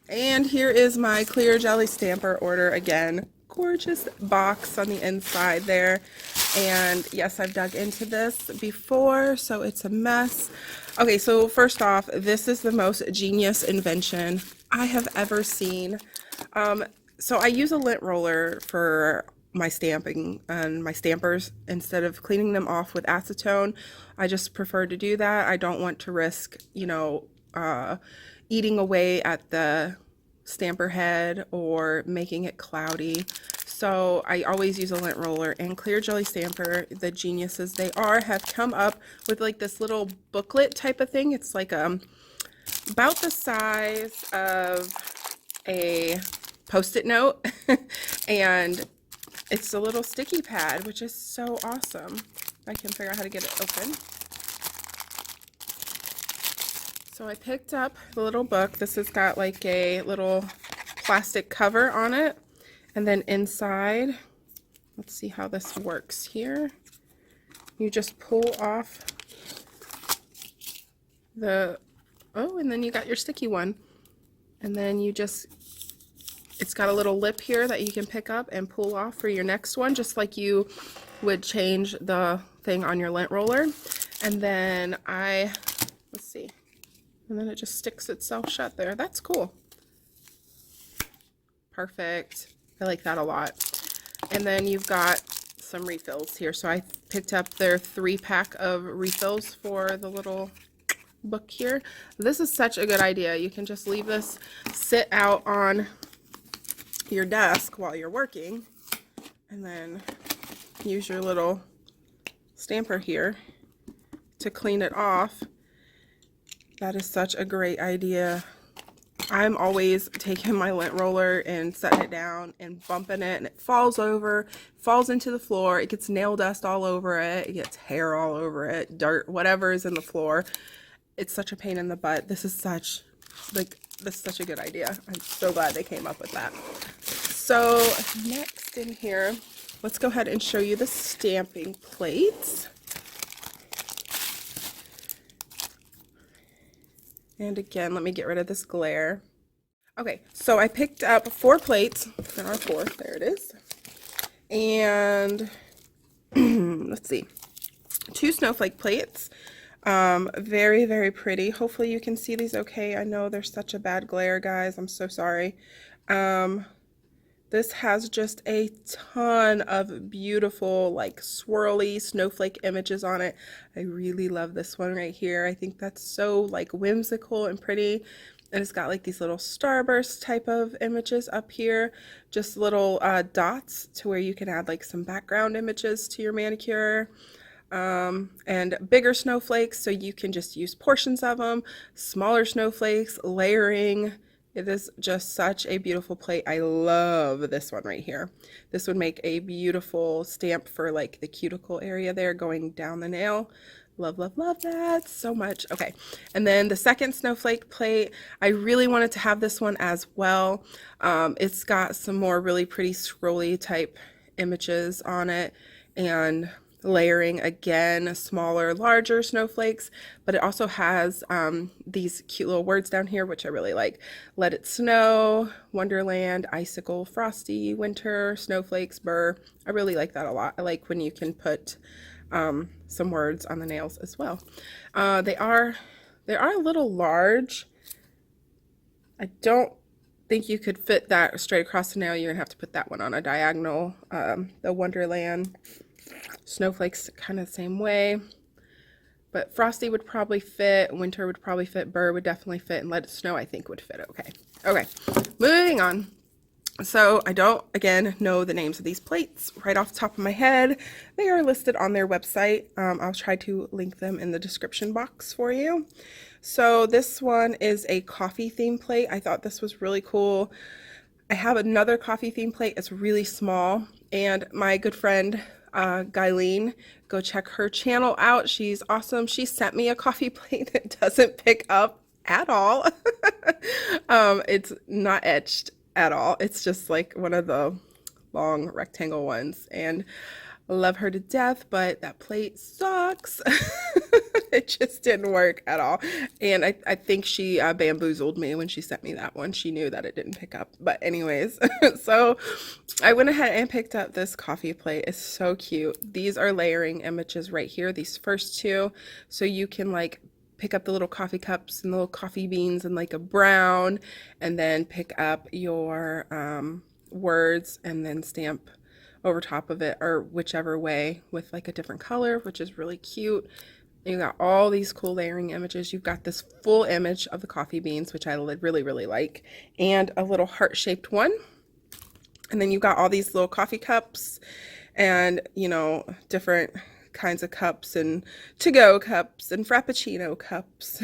And here is my clear jelly stamper order again. Gorgeous box on the inside there. And yes, I've dug into this before, so it's a mess. Okay, so first off, this is the most genius invention I have ever seen. So I use a lint roller for my stamping and my stampers instead of cleaning them off with acetone. I just prefer to do that. I don't want to risk, eating away at the stamper head or making it cloudy. So I always use a lint roller, and Clear Jelly Stamper, the geniuses they are, have come up with like this little booklet type of thing. It's like about the size of a Post-it note and it's a little sticky pad, which is so awesome. I can figure out how to get it open. So I picked up the little book. This has got like a little plastic cover on it. And then inside, let's see how this works here. You just pull off and then you got your sticky one. And then you just, it's got a little lip here that you can pick up and pull off for your next one, just like you would change the thing on your lint roller. And then let's see. And then it just sticks itself shut there. That's cool. Perfect. I like that a lot. And then you've got some refills here. So I picked up their 3-pack of refills for the little book here. This is such a good idea. You can just leave this sit out on your desk while you're working and then use your little stamper here to clean it off. That is such a great idea. I'm always taking my lint roller and setting it down and bumping it, and it falls over, falls into the floor. It gets nail dust all over it. It gets hair all over it, dirt, whatever is in the floor. It's such a pain in the butt. This is such a good idea. I'm so glad they came up with that. So next in here, let's go ahead and show you the stamping plates. And again, let me get rid of this glare. Okay, so I picked up 4 plates. There are 4. There it is. And let's see. 2 snowflake plates. Very, very pretty. Hopefully you can see these okay. I know there's such a bad glare, guys. I'm so sorry. This has just a ton of beautiful, like, swirly snowflake images on it. I really love this one right here. I think that's so, like, whimsical and pretty. And it's got, like, these little starburst type of images up here. Just little dots to where you can add, like, some background images to your manicure. And bigger snowflakes, so you can just use portions of them. Smaller snowflakes, layering. It is just such a beautiful plate. I love this one right here. This would make a beautiful stamp for like the cuticle area there going down the nail. Love, love, love that so much. Okay, and then the second snowflake plate, I really wanted to have this one as well. It's got some more really pretty scrolly type images on it, and layering again, smaller, larger snowflakes, but it also has these cute little words down here, which I really like. Let it snow, Wonderland, icicle, frosty, winter, snowflakes, burr. I really like that a lot. I like when you can put some words on the nails as well. They are a little large. I don't think you could fit that straight across the nail. You're gonna have to put that one on a diagonal. The Wonderland snowflakes kind of the same way, but frosty would probably fit, winter would probably fit, burr would definitely fit, and let it snow I think would fit. Okay, moving on. So I don't, again, know the names of these plates right off the top of my head. They are listed on their website. I'll try to link them in the description box for you. So this one is a coffee theme plate. I thought this was really cool. I have another coffee theme plate. It's really small, and my good friend Guyleen, go check her channel out. She's awesome. She sent me a coffee plate that doesn't pick up at all. It's not etched at all. It's just like one of the long rectangle ones, and I love her to death, but that plate sucks. It just didn't work at all. And I think she bamboozled me when she sent me that one. She knew that it didn't pick up. But anyways, so I went ahead and picked up this coffee plate. It's so cute. These are layering images right here, these first two. So you can like pick up the little coffee cups and the little coffee beans and like a brown, and then pick up your words and then stamp over top of it, or whichever way, with like a different color, which is really cute. You got all these cool layering images. You've got this full image of the coffee beans, which I really, really like, and a little heart-shaped one. And then you've got all these little coffee cups and, you know, different kinds of cups and to-go cups and frappuccino cups.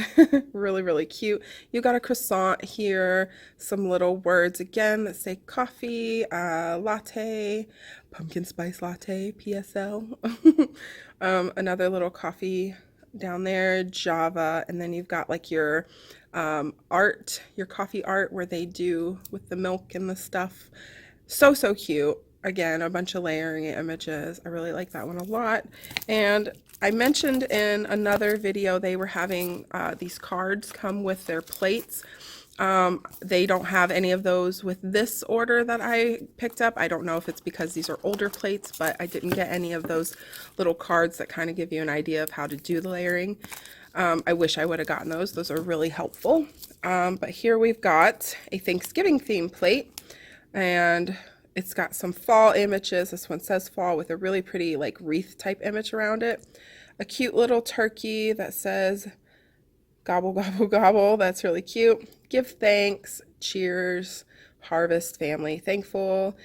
Really, really cute. You got a croissant here, some little words again that say coffee, latte, pumpkin spice latte, PSL. Another little coffee down there, Java, and then you've got like your art, your coffee art where they do with the milk and the stuff. So cute. Again, a bunch of layering images. I really like that one a lot. And I mentioned in another video they were having these cards come with their plates. They don't have any of those with this order that I picked up. I don't know if it's because these are older plates, but I didn't get any of those little cards that kind of give you an idea of how to do the layering. I wish I would have gotten those. Those are really helpful. But here we've got a Thanksgiving theme plate, and it's got some fall images. This one says fall with a really pretty like wreath type image around it. A cute little turkey that says gobble, gobble, gobble. That's really cute. Give thanks, cheers, harvest, family, thankful.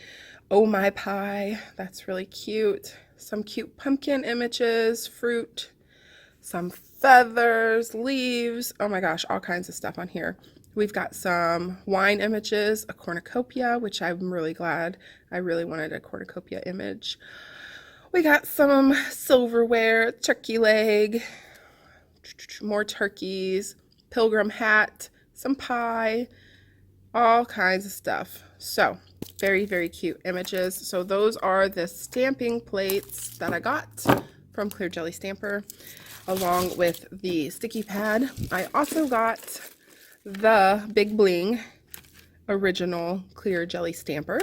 Oh my pie. That's really cute. Some cute pumpkin images, fruit, some feathers, leaves. Oh my gosh, all kinds of stuff on here. We've got some wine images, a cornucopia, which I'm really glad. I really wanted a cornucopia image. We got some silverware, turkey leg, more turkeys, pilgrim hat, some pie, all kinds of stuff. So very, very cute images. So those are the stamping plates that I got from Clear Jelly Stamper, along with the sticky pad. I also got the Big Bling original Clear Jelly Stamper,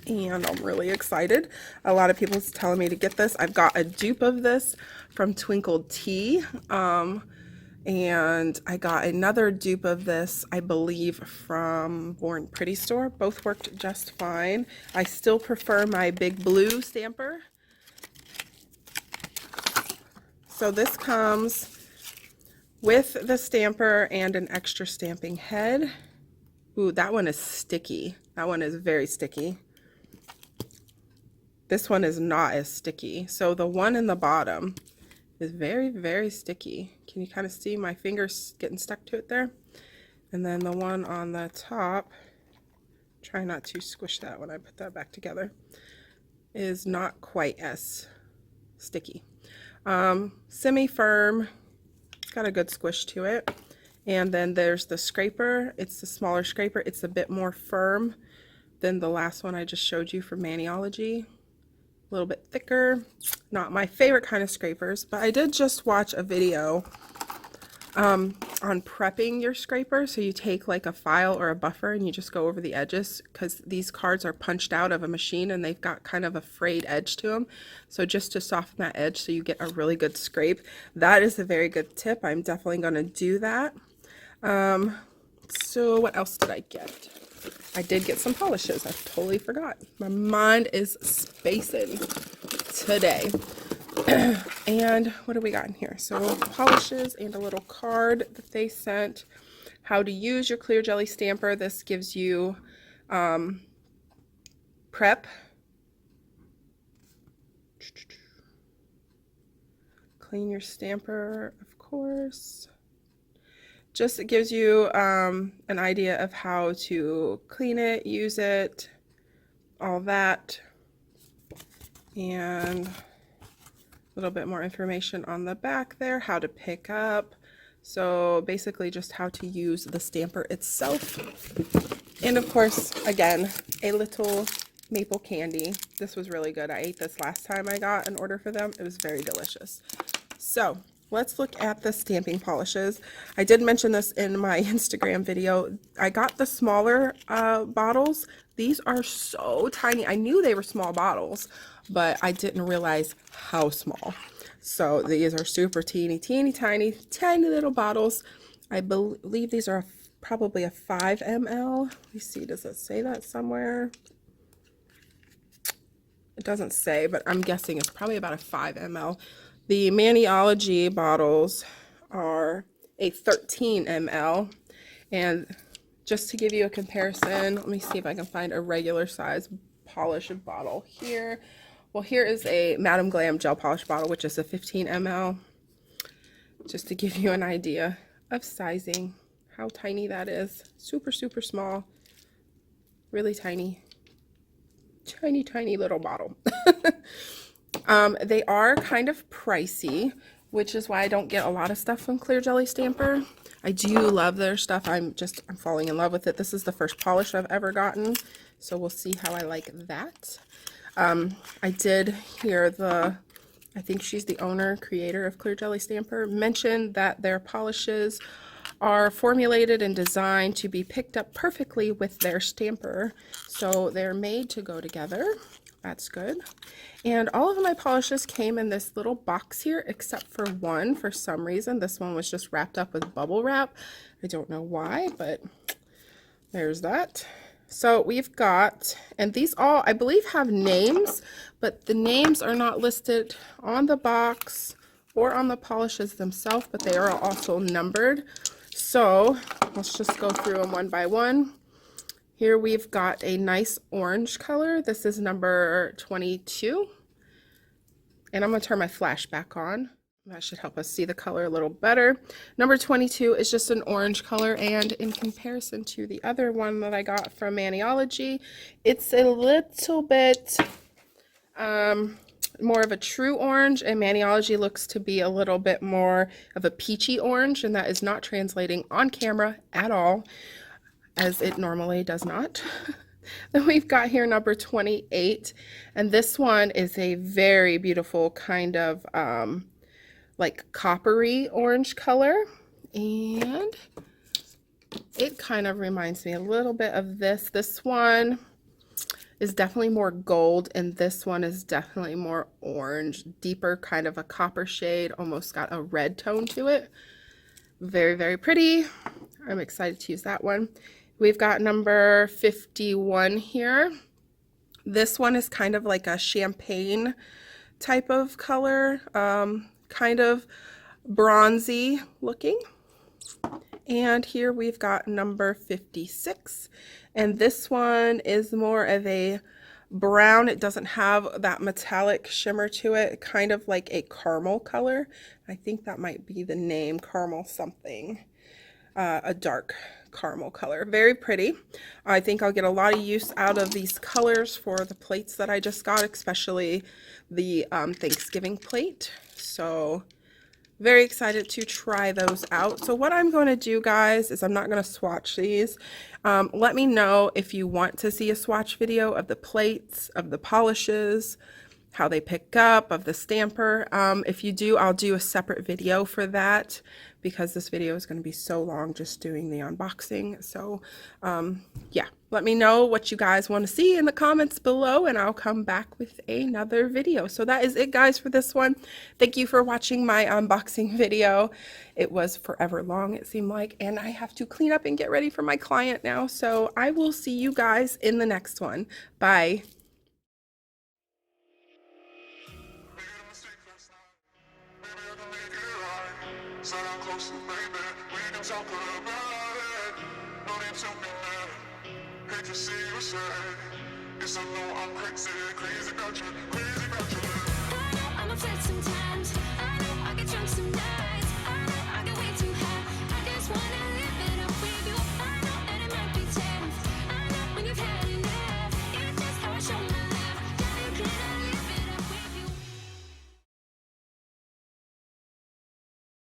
and I'm really excited. A lot of people telling me to get this. I've got a dupe of this from Twinkled Tea, and I got another dupe of this, I believe, from Born Pretty Store. Both worked just fine. I still prefer my Big Blue stamper. So this comes with the stamper and an extra stamping head. Ooh, that one is sticky. That one is very sticky. This one is not as sticky. So the one in the bottom is very, very sticky. Can you kind of see my fingers getting stuck to it there? And then the one on the top, try not to squish that when I put that back together, is not quite as sticky. Semi-firm. Got a good squish to it. And then there's the scraper. It's the smaller scraper. It's a bit more firm than the last one I just showed you from Maniology. A little bit thicker. Not my favorite kind of scrapers, but I did just watch a video on prepping your scraper. So you take like a file or a buffer and you just go over the edges, because these cards are punched out of a machine and they've got kind of a frayed edge to them. So just to soften that edge so you get a really good scrape. That is a very good tip. I'm definitely going to do that. So what else did I get? I did get some polishes. I totally forgot. My mind is spacing today. And what do we got in here? So polishes and a little card that they sent. How to use your Clear Jelly Stamper. This gives you prep. Clean your stamper, of course. Just it gives you an idea of how to clean it, use it, all that. And a little bit more information on the back there, how to pick up. So basically just how to use the stamper itself. And of course, again, a little maple candy. This was really good. I ate this last time I got an order for them. It was very delicious. So let's look at the stamping polishes. I did mention this in my Instagram video. I got the smaller bottles. These are so tiny. I knew they were small bottles, but I didn't realize how small. So these are super teeny, teeny, tiny, tiny little bottles. I believe these are probably a 5 ml. Let me see, does it say that somewhere? It doesn't say, but I'm guessing it's probably about a 5 ml. The Maniology bottles are a 13 ml. And just to give you a comparison, let me see if I can find a regular size polish bottle here. Well, here is a Madam Glam gel polish bottle, which is a 15 ml. Just to give you an idea of sizing, how tiny that is. Super, super small. Really tiny. Tiny, tiny little bottle. They are kind of pricey, which is why I don't get a lot of stuff from Clear Jelly Stamper. I do love their stuff. I'm falling in love with it. This is the first polish I've ever gotten, so we'll see how I like that. I did hear I think she's the owner, creator of Clear Jelly Stamper, mention that their polishes are formulated and designed to be picked up perfectly with their stamper. So they're made to go together. That's good. And all of my polishes came in this little box here, except for one. For some reason, this one was just wrapped up with bubble wrap. I don't know why, but there's that. So we've got, and these all, I believe, have names, but the names are not listed on the box or on the polishes themselves, but they are also numbered. So let's just go through them one by one. Here we've got a nice orange color. This is number 22. And I'm going to turn my flash back on. That should help us see the color a little better. Number 22 is just an orange color, and in comparison to the other one that I got from Maniology, it's a little bit more of a true orange, and Maniology looks to be a little bit more of a peachy orange, and that is not translating on camera at all, as it normally does not. Then we've got here number 28, and this one is a very beautiful kind of like coppery orange color, and it kind of reminds me a little bit of this. This one is definitely more gold, and this one is definitely more orange, deeper kind of a copper shade, almost got a red tone to it. Very, very pretty. I'm excited to use that one. We've got number 51 here. This one is kind of like a champagne type of color, kind of bronzy looking. And here we've got number 56, and this one is more of a brown. It doesn't have that metallic shimmer to it, kind of like a caramel color. I think that might be the name, caramel something, a dark caramel color. Very pretty. I think I'll get a lot of use out of these colors for the plates that I just got, especially the Thanksgiving plate. So very excited to try those out. So what I'm going to do, guys, is I'm not going to swatch these. Let me know if you want to see a swatch video of the plates, of the polishes, how they pick up, of the stamper. If you do, I'll do a separate video for that, because this video is going to be so long just doing the unboxing. So yeah, let me know what you guys want to see in the comments below, and I'll come back with another video. So that is it, guys, for this one. Thank you for watching my unboxing video. It was forever long, it seemed like, and I have to clean up and get ready for my client now. So I will see you guys in the next one. Bye. So close to baby, we can talk about it. No need to be mad. Hate to see you say, yes I know I'm crazy, crazy about you, crazy about you. I'm upset sometimes.